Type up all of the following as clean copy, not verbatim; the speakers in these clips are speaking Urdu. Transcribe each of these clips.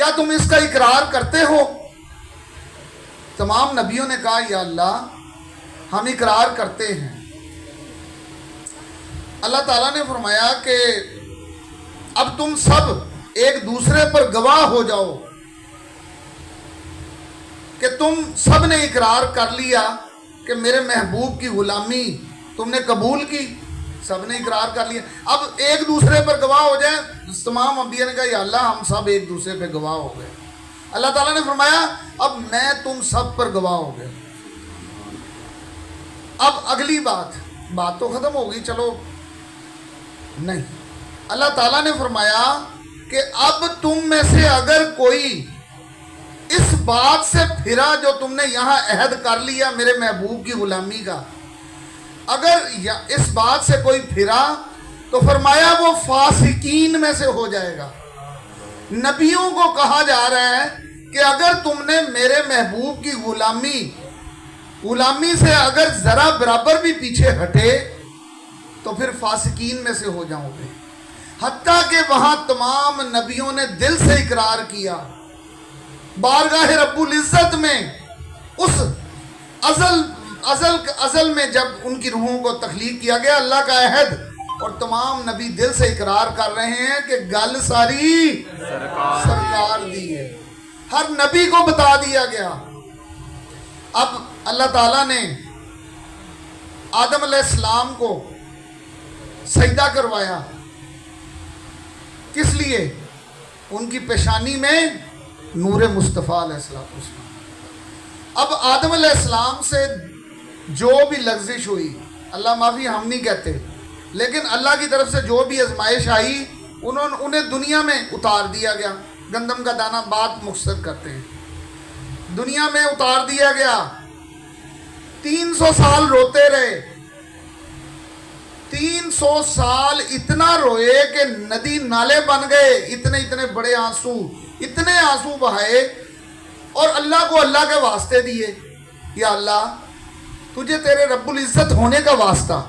کیا تم اس کا اقرار کرتے ہو؟ تمام نبیوں نے کہا یا اللہ ہم اقرار کرتے ہیں۔ اللہ تعالیٰ نے فرمایا کہ اب تم سب ایک دوسرے پر گواہ ہو جاؤ کہ تم سب نے اقرار کر لیا کہ میرے محبوب کی غلامی تم نے قبول کی۔ سب نے اقرار کر لیا، اب ایک دوسرے پر گواہ ہو جائیں۔ تمام انبیاء نے کہا یا اللہ ہم سب ایک دوسرے پہ گواہ ہو گئے۔ اللہ تعالیٰ نے فرمایا اب میں تم سب پر گواہ ہو گیا۔ اب اگلی بات تو ختم ہو گئی، چلو نہیں، اللہ تعالیٰ نے فرمایا کہ اب تم میں سے اگر کوئی اس بات سے پھرا جو تم نے یہاں عہد کر لیا میرے محبوب کی غلامی کا، اگر اس بات سے کوئی پھرا تو فرمایا وہ فاسقین میں سے ہو جائے گا۔ نبیوں کو کہا جا رہا ہے کہ اگر تم نے میرے محبوب کی غلامی سے اگر ذرا برابر بھی پیچھے ہٹے تو پھر فاسقین میں سے ہو جاؤ گے۔ حتیٰ کہ وہاں تمام نبیوں نے دل سے اقرار کیا، بارگاہ رب العزت میں اس ازل میں جب ان کی روحوں کو تخلیق کیا گیا، اللہ کا عہد، اور تمام نبی دل سے اقرار کر رہے ہیں کہ گل ساری سرکار دی ہے، ہر نبی کو بتا دیا گیا۔ اب اللہ تعالیٰ نے آدم علیہ السلام کو سجدہ کروایا، کس لیے؟ ان کی پیشانی میں نور مصطفیٰ علیہ السلام۔ اب آدم علیہ السلام سے جو بھی لغزش ہوئی، اللہ معافی ہم نہیں کہتے، لیکن اللہ کی طرف سے جو بھی آزمائش آئی انہیں دنیا میں اتار دیا گیا۔ گندم کا دانہ بات مختصر کرتے ہیں، دنیا میں اتار دیا گیا۔ 300 سال روتے رہے، 300 سال اتنا روئے کہ ندی نالے بن گئے، اتنے بڑے آنسو، اتنے آنسو بہائے، اور اللہ کو اللہ کے واسطے دیے، یا اللہ تجھے تیرے رب العزت ہونے کا واسطہ،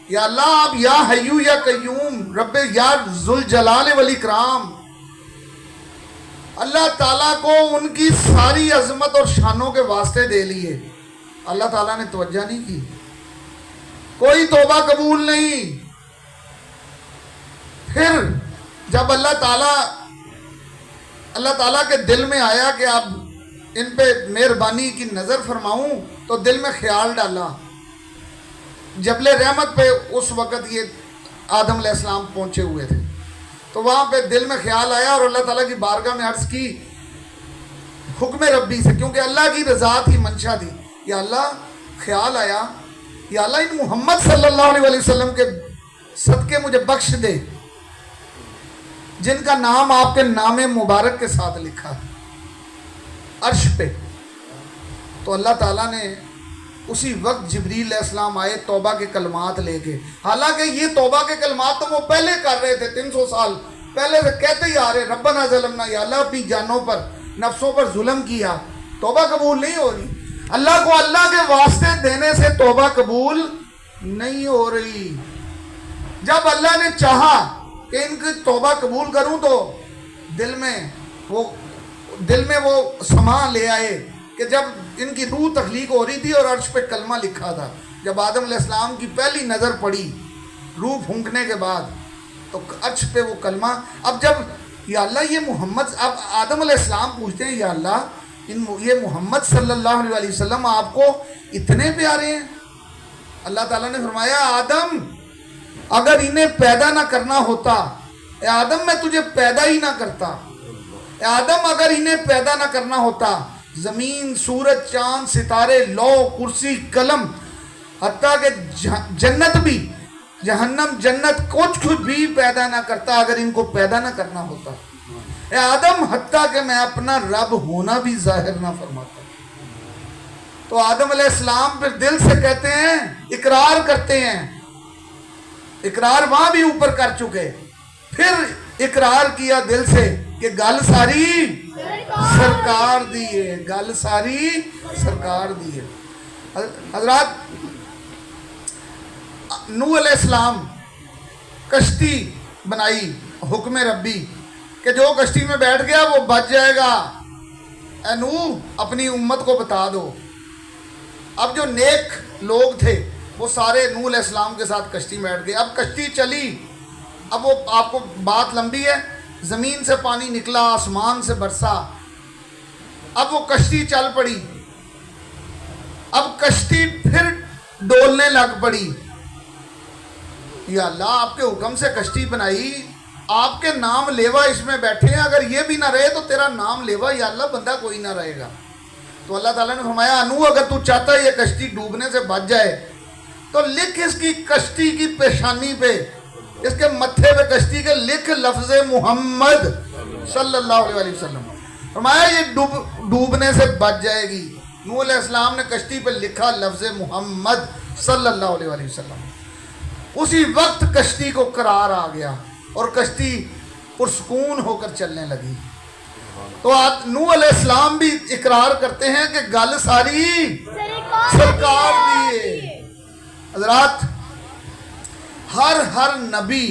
یا اللہ آپ یا حیو یا قیوم رب یا ذوالجلال والاکرام، اللہ تعالیٰ کو ان کی ساری عظمت اور شانوں کے واسطے دے لیے۔ اللہ تعالیٰ نے توجہ نہیں کی، کوئی توبہ قبول نہیں۔ پھر جب اللہ تعالیٰ کے دل میں آیا کہ اب ان پہ مہربانی کی نظر فرماؤں، تو دل میں خیال ڈالا، جبل رحمت پہ اس وقت یہ آدم علیہ السلام پہنچے ہوئے تھے، تو وہاں پہ دل میں خیال آیا اور اللہ تعالیٰ کی بارگاہ میں عرض کی حکم ربی سے، کیونکہ اللہ کی رضا تھی، منشا تھی، یا اللہ خیال آیا، یا اللہ ان محمد صلی اللہ علیہ وسلم کے صدقے مجھے بخش دے جن کا نام آپ کے نام مبارک کے ساتھ لکھا ہے عرش پہ۔ تو اللہ تعالیٰ نے اسی وقت جبریل علیہ السلام آئے توبہ کے کلمات لے کے، حالانکہ یہ توبہ کے کلمات تو وہ پہلے کر رہے تھے، 300 سال پہلے سے کہتے ہی آ رہے، ربنا ظلمنا، یا اللہ اپنی جانوں پر نفسوں پر ظلم کیا، توبہ قبول نہیں ہو رہی، اللہ کو اللہ کے واسطے دینے سے توبہ قبول نہیں ہو رہی۔ جب اللہ نے چاہا کہ ان کی توبہ قبول کروں تو دل میں وہ سما لے آئے کہ جب ان کی روح تخلیق ہو رہی تھی اور عرش پہ کلمہ لکھا تھا، جب آدم علیہ السلام کی پہلی نظر پڑی روح پھونکنے کے بعد تو عرش پہ وہ کلمہ، اب جب یا اللہ یہ محمد، اب آدم علیہ السلام پوچھتے ہیں یا اللہ یہ محمد صلی اللہ علیہ وسلم آپ کو اتنے پیارے ہیں؟ اللہ تعالیٰ نے فرمایا آدم اگر انہیں پیدا نہ کرنا ہوتا، اے آدم میں تجھے پیدا ہی نہ کرتا، اے آدم اگر انہیں پیدا نہ کرنا ہوتا، زمین، سورج، چاند، ستارے، لو، کرسی، قلم، حتیٰ کہ جنت بھی، جہنم، جنت، کچھ بھی پیدا نہ کرتا اگر ان کو پیدا نہ کرنا ہوتا، اے آدم حتیٰ کہ میں اپنا رب ہونا بھی ظاہر نہ فرماتا۔ تو آدم علیہ السلام پھر دل سے کہتے ہیں، اقرار کرتے ہیں، اقرار وہاں بھی اوپر کر چکے، پھر اقرار کیا دل سے کہ گل ساری سرکار دی ہے، گل ساری سرکار دی ہے۔ حضرات نوح علیہ السلام کشتی بنائی، حکم ربی، کہ جو کشتی میں بیٹھ گیا وہ بچ جائے گا، اے نوح اپنی امت کو بتا دو۔ اب جو نیک لوگ تھے وہ سارے نوح علیہ السلام کے ساتھ کشتی میں بیٹھ گئے۔ اب کشتی چلی، اب وہ آپ کو بات لمبی ہے، زمین سے پانی نکلا، آسمان سے برسا، اب وہ کشتی چل پڑی۔ اب کشتی پھر ڈولنے لگ پڑی۔ یا اللہ، آپ کے حکم سے کشتی بنائی، آپ کے نام لیوا اس میں بیٹھے ہیں، اگر یہ بھی نہ رہے تو تیرا نام لیوا یا اللہ بندہ کوئی نہ رہے گا۔ تو اللہ تعالیٰ نے فرمایا نوح اگر تو چاہتا ہے یہ کشتی ڈوبنے سے بچ جائے تو لکھ اس کی کشتی کی پیشانی پہ، اس کے متھے پہ کشتی کے لکھ لفظ محمد صلی اللہ علیہ وسلم۔ فرمایا یہ ڈوبنے سے بچ جائے گی۔ نوح علیہ السلام نے کشتی پہ لکھا لفظ محمد صلی اللہ علیہ وسلم۔ اسی وقت کشتی کو قرار آ گیا اور کشتی پرسکون ہو کر چلنے لگی۔ تو نوح علیہ السلام بھی اقرار کرتے ہیں کہ گل ساری سرکار دی۔ حضرات، ہر نبی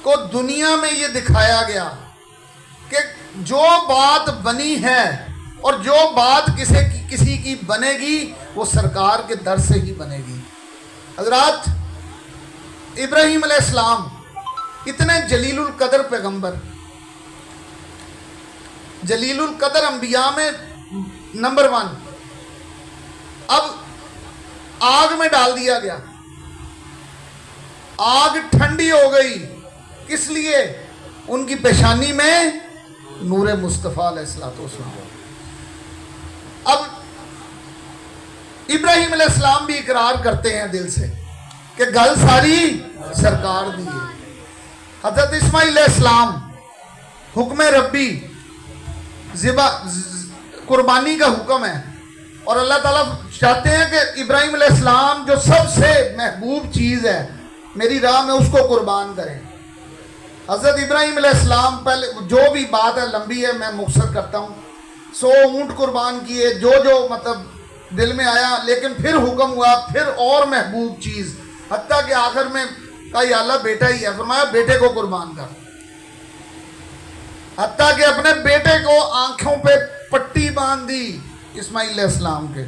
کو دنیا میں یہ دکھایا گیا کہ جو بات بنی ہے اور جو بات کسی کی بنے گی وہ سرکار کے در سے ہی بنے گی۔ حضرات، ابراہیم علیہ السلام اتنے جلیل القدر پیغمبر، جلیل القدر انبیاء میں نمبر 1، اب آگ میں ڈال دیا گیا، آگ ٹھنڈی ہو گئی، کس لیے؟ ان کی پیشانی میں نور مصطفیٰ علیہ السلام۔ اب ابراہیم علیہ السلام بھی اقرار کرتے ہیں دل سے کہ گل ساری سرکار دی ہے۔ حضرت اسماعیل علیہ السلام، حکم ربی، قربانی کا حکم ہے، اور اللہ تعالیٰ چاہتے ہیں کہ ابراہیم علیہ السلام جو سب سے محبوب چیز ہے میری راہ میں اس کو قربان کریں۔ حضرت ابراہیم علیہ السلام پہلے جو بھی بات ہے لمبی ہے، میں مختصر کرتا ہوں، 100 اونٹ قربان کیے، جو مطلب دل میں آیا، لیکن پھر حکم ہوا پھر اور محبوب چیز، حتیٰ کہ آخر میں کہا یا اللہ بیٹا ہی ہے، فرمایا بیٹے کو قربان کر، حتیٰ کہ اپنے بیٹے کو آنکھوں پہ پٹی باندھ دی اسماعیل علیہ السلام کے۔